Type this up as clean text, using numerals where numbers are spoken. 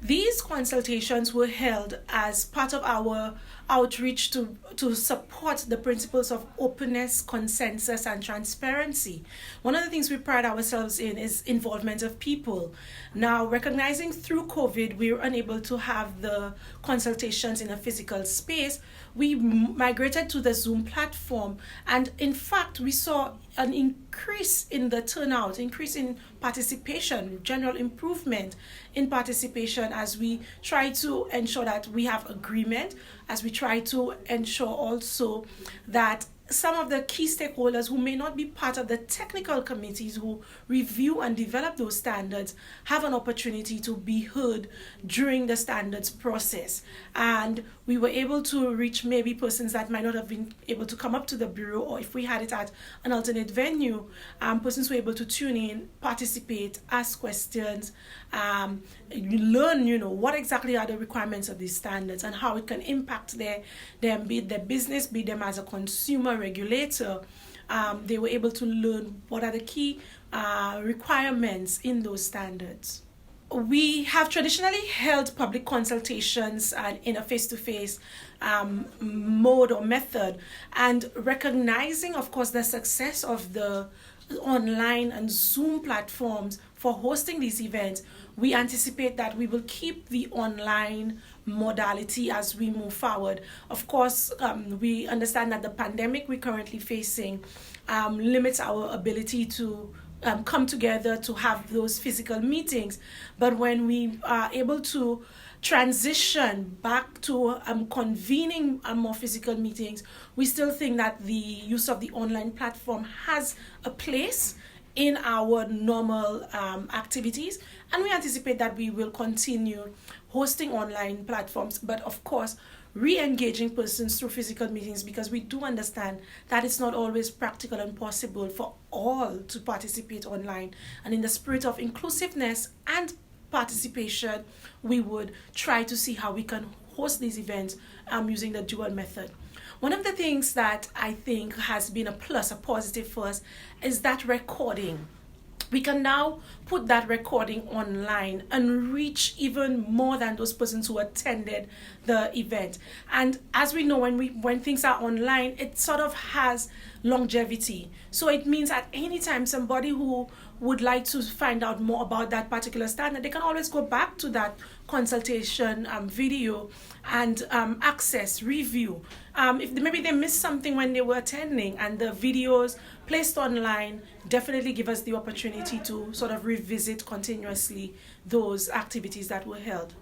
These consultations were held as part of our outreach to support the principles of openness, consensus, and transparency. One of the things we pride ourselves in is involvement of people. Now, recognizing through COVID we were unable to have the consultations in a physical space, we migrated to the Zoom platform, and in fact we saw an increase in the turnout, increase in participation, general improvement in participation as we try to ensure that we have agreement, as we try to ensure also that some of the key stakeholders who may not be part of the technical committees who review and develop those standards have an opportunity to be heard during the standards process. And we were able to reach maybe persons that might not have been able to come up to the bureau, or if we had it at an alternate venue, persons were able to tune in, participate, ask questions, learn, what exactly are the requirements of these standards and how it can impact them, be it their business, be them as a consumer regulator. They were able to learn what are the key requirements in those standards. We have traditionally held public consultations in a face-to-face mode or method, and recognizing, of course, the success of the online and Zoom platforms for hosting these events, we anticipate that we will keep the online modality as we move forward. Of course, we understand that the pandemic we're currently facing limits our ability to come together to have those physical meetings. But when we are able to transition back to convening more physical meetings, we still think that the use of the online platform has a place in our normal activities, and we anticipate that we will continue hosting online platforms, but of course re-engaging persons through physical meetings, because we do understand that it's not always practical and possible for all to participate online. And in the spirit of inclusiveness and participation, we would try to see how we can host these events using the dual method. One of the things that I think has been a plus, a positive for us, is that recording. We can now put that recording online and reach even more than those persons who attended the event. And as we know, when things are online, it sort of has longevity. So it means at any time somebody who would like to find out more about that particular standard, they can always go back to that consultation video and access, review. If maybe they missed something when they were attending, and the videos placed online definitely give us the opportunity to sort of revisit continuously those activities that were held.